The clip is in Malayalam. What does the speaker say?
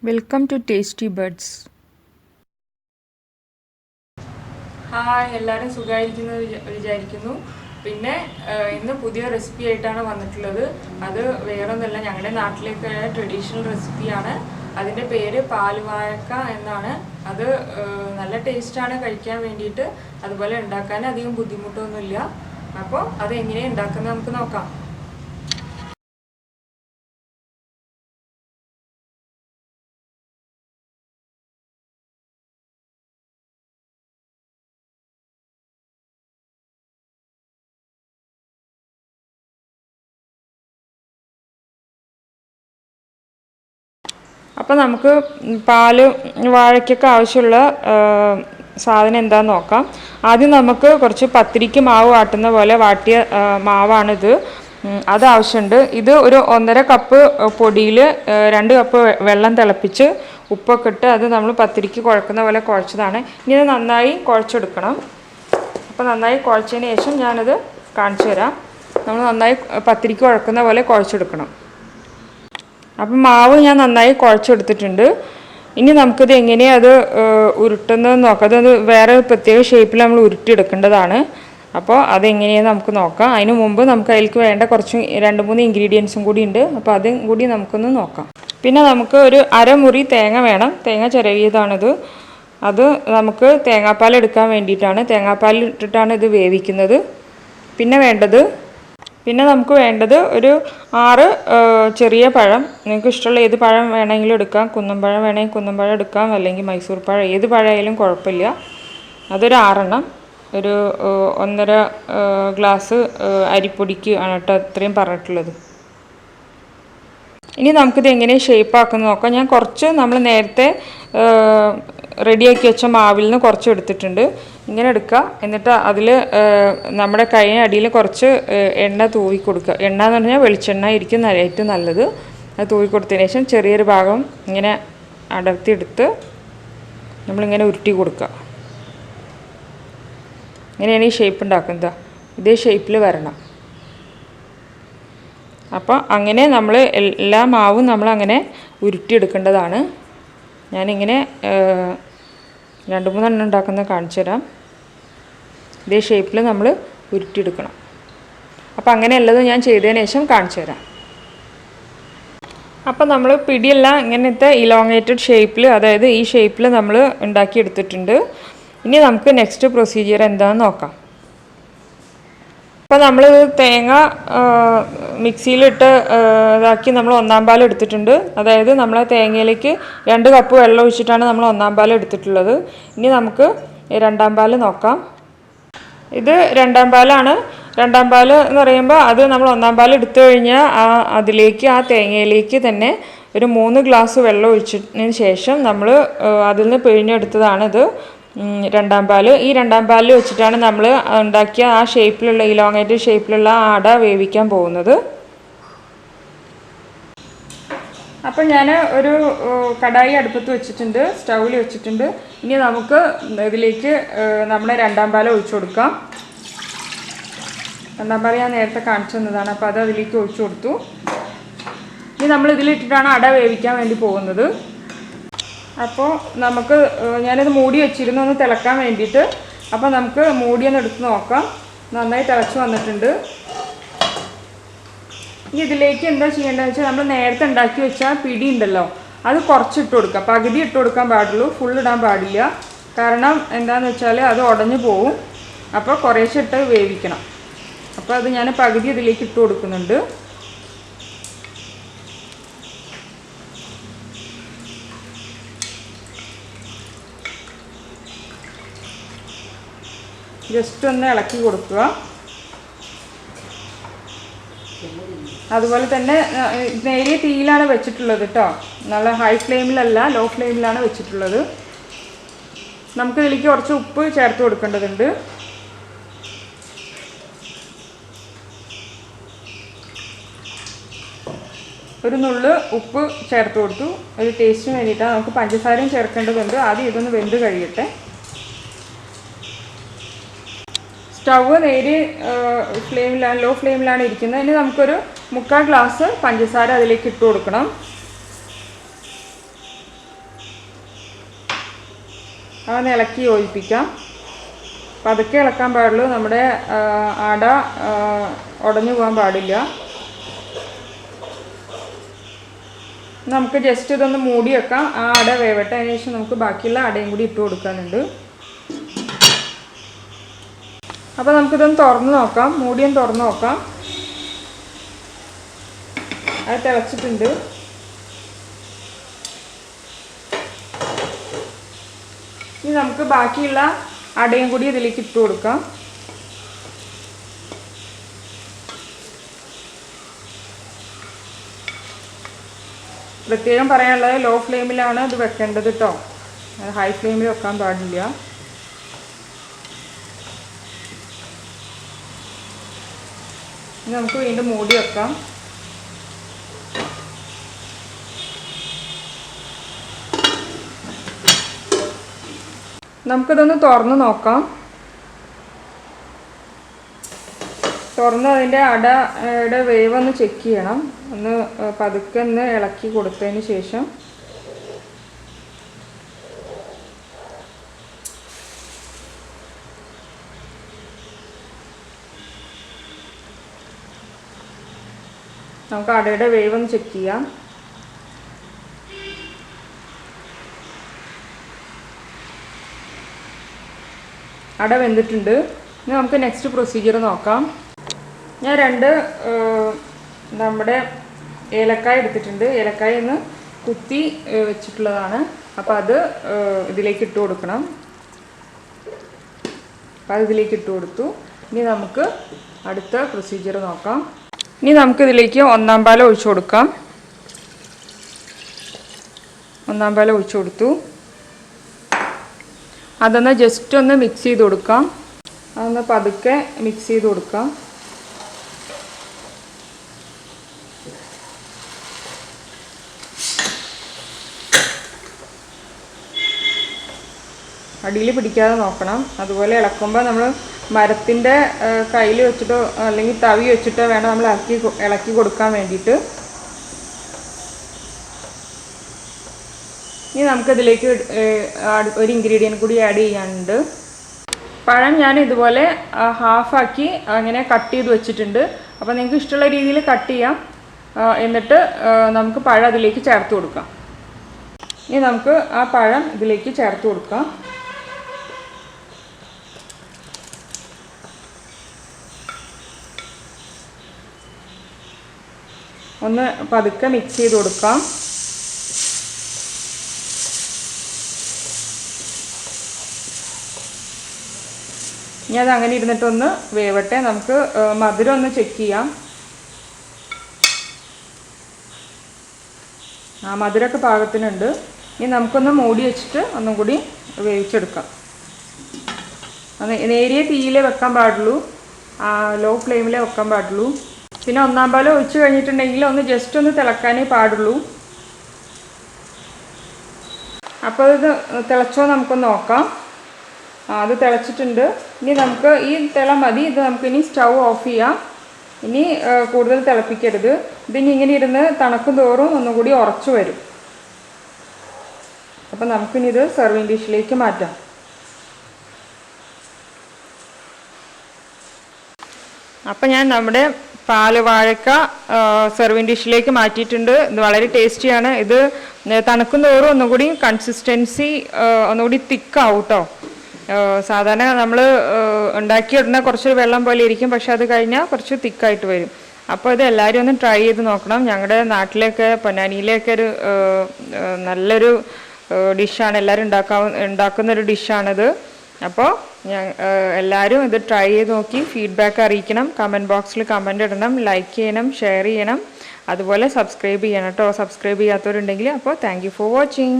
Welcome to Tasty Buds. Hi, എല്ലാവരും സുഖമായിരിക്കുന്നു വിചാരിക്കുന്നു. പിന്നെ ഇന്ന് പുതിയ റെസിപ്പി ആയിട്ടാണ് വന്നിട്ടുള്ളത്. അത് വേറൊന്നുമല്ല, ഞങ്ങളുടെ നാട്ടിലേക്ക് ട്രഡീഷണൽ റെസിപ്പിയാണ്. അതിൻ്റെ പേര് പാൽവാഴക്ക എന്നാണ്. അത് നല്ല ടേസ്റ്റാണ് കഴിക്കാൻ വേണ്ടിയിട്ട്. അതുപോലെ ഉണ്ടാക്കാൻ അധികം ബുദ്ധിമുട്ടൊന്നുമില്ല. അപ്പോൾ അത് എങ്ങനെയാണ് ഉണ്ടാക്കുന്നത് നമുക്ക് നോക്കാം. അപ്പോൾ നമുക്ക് പാൽ വാഴയ്ക്കൊക്കെ ആവശ്യമുള്ള സാധനം എന്താണെന്ന് നോക്കാം. ആദ്യം നമുക്ക് കുറച്ച് പത്തിരിക്ക് മാവ് വാട്ടുന്ന പോലെ വാട്ടിയ മാവാണിത്. അത് ആവശ്യമുണ്ട്. ഇത് ഒരു 1.5 കപ്പ് പൊടിയിൽ 2 കപ്പ് വെള്ളം തിളപ്പിച്ച് ഉപ്പൊക്കെ ഇട്ട് അത് നമ്മൾ പത്തിരിക്ക് കുഴക്കുന്ന പോലെ കുഴച്ചതാണ്. ഇനി ഇത് നന്നായി കുഴച്ചെടുക്കണം. അപ്പോൾ നന്നായി കുഴച്ചതിന് ശേഷം ഞാനത് കാണിച്ചു തരാം. നമ്മൾ നന്നായി പത്തിരിക്ക് കുഴക്കുന്ന പോലെ കുഴച്ചെടുക്കണം. അപ്പം മാവ് ഞാൻ നന്നായി കുഴച്ചെടുത്തിട്ടുണ്ട്. ഇനി നമുക്കിത് എങ്ങനെയാണ് അത് ഉരുട്ടുന്നതെന്ന് നോക്കാം. അത് വേറെ പ്രത്യേക ഷേപ്പിൽ നമ്മൾ ഉരുട്ടിയെടുക്കേണ്ടതാണ്. അപ്പോൾ അതെങ്ങനെയാണെന്ന് നമുക്ക് നോക്കാം. അതിന് മുമ്പ് നമുക്ക് അതിലേക്ക് വേണ്ട കുറച്ച് 2-3 ഇൻഗ്രീഡിയൻസും കൂടി ഉണ്ട്. അപ്പോൾ അതും കൂടി നമുക്കൊന്ന് നോക്കാം. പിന്നെ നമുക്ക് ഒരു അരമുറി തേങ്ങ വേണം. തേങ്ങ ചിരവിയതാണിത്. അത് നമുക്ക് തേങ്ങാപ്പാൽ എടുക്കാൻ വേണ്ടിയിട്ടാണ്. തേങ്ങാപ്പാൽ ഇട്ടിട്ടാണ് ഇത് വേവിക്കുന്നത്. പിന്നെ നമുക്ക് വേണ്ടത് ഒരു 6 ചെറിയ പഴം. നിങ്ങൾക്ക് ഇഷ്ടമുള്ള ഏത് പഴം വേണമെങ്കിലും എടുക്കാം. കുന്നമ്പഴം വേണമെങ്കിൽ കുന്നമ്പഴം എടുക്കാം, അല്ലെങ്കിൽ മൈസൂർ പഴം, ഏത് പഴമായാലും കുഴപ്പമില്ല. അതൊരു 6 എണ്ണം. ഒരു 1.5 ഗ്ലാസ് അരിപ്പൊടിക്ക് ആണ് കേട്ടോ അത്രയും പറഞ്ഞിട്ടുള്ളത്. ഇനി നമുക്കിത് എങ്ങനെ ഷേപ്പാക്കുന്നത് നോക്കാം. ഞാൻ കുറച്ച് നമ്മൾ നേരത്തെ റെഡിയാക്കി വെച്ച മാവിൽ നിന്ന് കുറച്ച് എടുത്തിട്ടുണ്ട്. ഇങ്ങനെ എടുക്കുക. എന്നിട്ട് അതിൽ നമ്മുടെ കൈയിന് അടിയിൽ കുറച്ച് എണ്ണ തൂവി കൊടുക്കുക. എണ്ണ എന്ന് പറഞ്ഞാൽ വെളിച്ചെണ്ണ ആയിരിക്കും ഏറ്റവും നല്ലത്. അത് തൂവി കൊടുത്തതിന് ശേഷം ചെറിയൊരു ഭാഗം ഇങ്ങനെ അടർത്തിയെടുത്ത് നമ്മളിങ്ങനെ ഉരുട്ടി കൊടുക്കുക. ഇങ്ങനെയാണ് ഈ ഷേപ്പ് ഉണ്ടാക്കുന്നത്. ഇതേ ഷേപ്പിൽ വരണം. അപ്പോൾ അങ്ങനെ നമ്മൾ എല്ലാ മാവും നമ്മളങ്ങനെ ഉരുട്ടിയെടുക്കേണ്ടതാണ്. ഞാനിങ്ങനെ 2-3 എണ്ണം ഉണ്ടാക്കുന്നത് കാണിച്ചു തരാം. ഇതേ ഷേപ്പിൽ നമ്മൾ ഉരുട്ടിയെടുക്കണം. അപ്പോൾ അങ്ങനെയുള്ളത് ഞാൻ ചെയ്തതിന് ശേഷം കാണിച്ചു തരാം. അപ്പോൾ നമ്മൾ പിടിയെല്ലാം ഇങ്ങനത്തെ ഇലോങ്ങേറ്റഡ് ഷേപ്പിൽ, അതായത് ഈ ഷേപ്പിൽ നമ്മൾ ഉണ്ടാക്കിയെടുത്തിട്ടുണ്ട്. ഇനി നമുക്ക് നെക്സ്റ്റ് പ്രൊസീജിയർ എന്താണെന്ന് നോക്കാം. അപ്പോൾ നമ്മൾ തേങ്ങ മിക്സിയിലിട്ട് ഇതാക്കി നമ്മൾ 1-ാം പാൽ എടുത്തിട്ടുണ്ട്. അതായത് നമ്മൾ തേങ്ങയിലേക്ക് 2 കപ്പ് വെള്ളം ഒഴിച്ചിട്ടാണ് നമ്മൾ 1-ാം പാൽ എടുത്തിട്ടുള്ളത്. ഇനി നമുക്ക് 2-ാം പാൽ നോക്കാം. ഇത് 2-ാം പാലാണ്. 2-ാം പാൽ എന്ന് പറയുമ്പോൾ അത് നമ്മൾ 1-ാം പാൽ എടുത്തു കഴിഞ്ഞാൽ അതിലേക്ക് ആ തേങ്ങയിലേക്ക് തന്നെ ഒരു 3 ഗ്ലാസ് വെള്ളം ഒഴിച്ചതിന് ശേഷം നമ്മൾ അതിൽ നിന്ന് പിഴിഞ്ഞെടുത്തതാണിത് 2-ാം പാൽ. ഈ 2-ാം പാലിൽ വെച്ചിട്ടാണ് നമ്മൾ ഉണ്ടാക്കിയ ആ ഷേപ്പിലുള്ള ഇലോങ്ങേറ്റഡ് ഷേപ്പിലുള്ള ആ അട വേവിക്കാൻ പോകുന്നത്. അപ്പം ഞാൻ ഒരു കടായി അടുപ്പത്ത് വെച്ചിട്ടുണ്ട്, സ്റ്റൗവിൽ വെച്ചിട്ടുണ്ട്. ഇനി നമുക്ക് ഇതിലേക്ക് നമ്മുടെ 2-ാം പാൽ ഒഴിച്ചു കൊടുക്കാം. 2-ാം പാൽ ഞാൻ നേരത്തെ കാണിച്ചു തന്നതാണ്. അപ്പോൾ അത് അതിലേക്ക് ഒഴിച്ചു കൊടുത്തു. ഇനി നമ്മൾ ഇതിലിട്ടിട്ടാണ് അട വേവിക്കാൻ വേണ്ടി പോകുന്നത്. അപ്പോൾ നമുക്ക് ഞാനത് മൂടി വെച്ചിരുന്നു ഒന്ന് തിളക്കാൻ വേണ്ടിയിട്ട്. അപ്പോൾ നമുക്ക് മൂടിയൊന്ന് എടുത്ത് നോക്കാം. നന്നായി തിളച്ച് വന്നിട്ടുണ്ട്. ഇനി ഇതിലേക്ക് എന്താ ചെയ്യേണ്ടതെന്ന് വെച്ചാൽ നമ്മൾ നേരത്തെ ഉണ്ടാക്കി വെച്ചാൽ പിടി ഉണ്ടല്ലോ, അത് കുറച്ചിട്ട് കൊടുക്കുക. പകുതി ഇട്ട് കൊടുക്കാൻ പാടുള്ളൂ, ഫുൾ ഇടാൻ പാടില്ല. കാരണം എന്താണെന്ന് വെച്ചാൽ അത് ഉടഞ്ഞു പോവും. അപ്പോൾ കുറേശ്ശെ ഇട്ട് വേവിക്കണം. അപ്പോൾ അത് ഞാൻ പകുതി ഇതിലേക്ക് ഇട്ട് കൊടുക്കുന്നുണ്ട്. ജസ്റ്റ് ഒന്ന് ഇളക്കി കൊടുക്കുക. അതുപോലെ തന്നെ നേരിയ തീയിലാണ് വെച്ചിട്ടുള്ളത് കേട്ടോ. നല്ല ഹൈ ഫ്ലെയിമിലല്ല, ലോ ഫ്ലെയിമിലാണ് വെച്ചിട്ടുള്ളത്. നമുക്കിതിലേക്ക് കുറച്ച് ഉപ്പ് ചേർത്ത് കൊടുക്കേണ്ടതുണ്ട്. ഒരു നുള്ള് ഉപ്പ് ചേർത്ത് കൊടുത്തു. ഒരു ടേസ്റ്റിന് വേണ്ടിയിട്ടാണ്. നമുക്ക് പഞ്ചസാരയും ചേർക്കേണ്ടതുണ്ട്. ആദ്യം ഇതൊന്ന് വെന്ത് കഴിയട്ടെ. സ്റ്റവ് നേരി ഫ്ലെയിമിലാണ്, ലോ ഫ്ലെയിമിലാണ് ഇരിക്കുന്നത്. ഇനി നമുക്കൊരു 3/4 ഗ്ലാസ് പഞ്ചസാര അതിലേക്ക് ഇട്ട് കൊടുക്കണം. അതൊന്ന് ഇളക്കി യോജിപ്പിക്കാം. പതുക്കെ ഇളക്കാൻ പാടുള്ളൂ, നമ്മുടെ അട ഉടഞ്ഞു പോകാൻ പാടില്ല. നമുക്ക് ജസ്റ്റ് ഇതൊന്ന് മൂടി വെക്കാം, ആ അട വേവട്ടെ. അതിന് ശേഷം നമുക്ക് ബാക്കിയുള്ള അടയും കൂടി ഇട്ട് കൊടുക്കാനുണ്ട്. അപ്പോൾ നമുക്കിതൊന്ന് തുറന്ന് നോക്കാം, മൂടിയൊന്ന് തുറന്ന് നോക്കാം. അത് തിളച്ചിട്ടുണ്ട്. ഇനി നമുക്ക് ബാക്കിയുള്ള അടയും കൂടി ഇതിലേക്ക് ഇട്ട് കൊടുക്കാം. പ്രത്യേകം പറയാനുള്ളത് ലോ ഫ്ലെയിമിലാണ് ഇത് വെക്കേണ്ടത് കേട്ടോ, ഹൈ ഫ്ലെയിമിൽ വെക്കാൻ പാടില്ല. ഇനി നമുക്ക് വീണ്ടും മൂടി വെക്കാം. നമുക്കിതൊന്ന് തുറന്ന് നോക്കാം. തുറന്ന് അതിൻ്റെ അടയുടെ വേവ് ഒന്ന് ചെക്ക് ചെയ്യണം. ഒന്ന് പതുക്കെ ഒന്ന് ഇളക്കി കൊടുത്തതിന് ശേഷം നമുക്ക് അടയുടെ വേവ് ഒന്ന് ചെക്ക് ചെയ്യാം. അട വെന്തിട്ടുണ്ട്. ഇനി നമുക്ക് നെക്സ്റ്റ് പ്രൊസീജിയർ നോക്കാം. ഞാൻ 2 നമ്മുടെ ഏലക്കായ എടുത്തിട്ടുണ്ട്. ഏലക്കായ ഒന്ന് കുത്തി വെച്ചിട്ടുള്ളതാണ്. അപ്പോൾ അത് ഇതിലേക്ക് ഇട്ട് കൊടുക്കണം. അപ്പോൾ അത് ഇതിലേക്ക് ഇട്ട് കൊടുത്തു. ഇനി നമുക്ക് അടുത്ത പ്രൊസീജിയർ നോക്കാം. ഇനി നമുക്കിതിലേക്ക് 1-ാം പാൽ ഒഴിച്ചു കൊടുക്കാം. 1-ാം പാൽ ഒഴിച്ചു കൊടുത്തു. അതൊന്ന് ജസ്റ്റ് ഒന്ന് മിക്സ് ചെയ്ത് കൊടുക്കാം. അതൊന്ന് പതുക്കെ മിക്സ് ചെയ്ത് കൊടുക്കാം. അടിയിൽ പിടിക്കാതെ നോക്കണം. അതുപോലെ ഇളക്കുമ്പോൾ നമ്മൾ മരത്തിൻ്റെ കയ്യിൽ വെച്ചിട്ടോ അല്ലെങ്കിൽ തവി വെച്ചിട്ടോ വേണം നമ്മൾ ഇളക്കി കൊടുക്കാൻ വേണ്ടിയിട്ട്. ഇനി നമുക്കതിലേക്ക് ഒരു ഇൻഗ്രീഡിയൻറ്റ് കൂടി ആഡ് ചെയ്യാനുണ്ട്. പഴം ഞാൻ ഇതുപോലെ ഹാഫാക്കി അങ്ങനെ കട്ട് ചെയ്ത് വെച്ചിട്ടുണ്ട്. അപ്പോൾ നിങ്ങൾക്ക് ഇഷ്ടമുള്ള രീതിയിൽ കട്ട് ചെയ്യാം. എന്നിട്ട് നമുക്ക് പഴം അതിലേക്ക് ചേർത്ത് കൊടുക്കാം. ഇനി നമുക്ക് ആ പഴം ഇതിലേക്ക് ചേർത്ത് കൊടുക്കാം. ഒന്ന് പതുക്കെ മിക്സ് ചെയ്ത് കൊടുക്കാം. ഇനി അത് അങ്ങനെ ഇരുന്നിട്ടൊന്ന് വേവട്ടെ. നമുക്ക് മധുരം ഒന്ന് ചെക്ക് ചെയ്യാം. മധുരമൊക്കെ പാകത്തിനുണ്ട്. ഇനി നമുക്കൊന്ന് മൂടി വെച്ചിട്ട് ഒന്നും കൂടി വേവിച്ചെടുക്കാം. നേരിയ തീയിലേ വെക്കാൻ പാടുള്ളൂ, ലോ ഫ്ലെയിമിലേ വെക്കാൻ പാടുള്ളൂ. പിന്നെ 1-ാം പാൽ ഒഴിച്ച് കഴിഞ്ഞിട്ടുണ്ടെങ്കിൽ ഒന്ന് ജസ്റ്റ് ഒന്ന് തിളക്കാനേ പാടുള്ളൂ. അപ്പോൾ ഇത് തിളച്ചോ നമുക്കൊന്ന് നോക്കാം. അത് തിളച്ചിട്ടുണ്ട്. ഇനി നമുക്ക് ഈ തിള മതി. ഇത് നമുക്കിനി സ്റ്റൗ ഓഫ് ചെയ്യാം. ഇനി കൂടുതൽ തിളപ്പിക്കരുത്. ഇതിനി ഇങ്ങനെ ഇരുന്ന് തണുക്കും തോറും ഒന്നുകൂടി ഉറച്ചു വരും. അപ്പം നമുക്കിനി ഇത് സെർവിങ് ഡിഷിലേക്ക് മാറ്റാം. അപ്പം ഞാൻ നമ്മുടെ പാൽവാഴക്ക സെർവിങ് ഡിഷിലേക്ക് മാറ്റിയിട്ടുണ്ട്. ഇത് വളരെ ടേസ്റ്റിയാണ്. ഇത് തണുക്കും തോറും ഒന്നുകൂടി കൺസിസ്റ്റൻസി ഒന്നുകൂടി തിക്കാവും കേട്ടോ. സാധാരണ നമ്മൾ ഉണ്ടാക്കിയിടുന്ന കുറച്ച് വെള്ളം പോലെ ഇരിക്കും, പക്ഷെ അത് കഴിഞ്ഞാൽ കുറച്ച് തിക്കായിട്ട് വരും. അപ്പോൾ ഇത് എല്ലാവരും ഒന്ന് ട്രൈ ചെയ്ത് നോക്കണം. ഞങ്ങളുടെ നാട്ടിലൊക്കെ പൊന്നാനിയിലൊക്കെ ഒരു നല്ലൊരു ഡിഷാണ്. എല്ലാവരും ഉണ്ടാക്കുന്നൊരു ഡിഷാണിത്. അപ്പോൾ എല്ലാവരും ഇത് ട്രൈ ചെയ്ത് നോക്കി ഫീഡ്ബാക്ക് അറിയിക്കണം. കമൻറ്റ് ബോക്സിൽ കമൻ്റ് ഇടണം, ലൈക്ക് ചെയ്യണം, ഷെയർ ചെയ്യണം, അതുപോലെ സബ്സ്ക്രൈബ് ചെയ്യണം കേട്ടോ. സബ്സ്ക്രൈബ് ചെയ്യാത്തവരുണ്ടെങ്കിൽ. അപ്പോൾ താങ്ക് യു ഫോർ വാച്ചിങ്.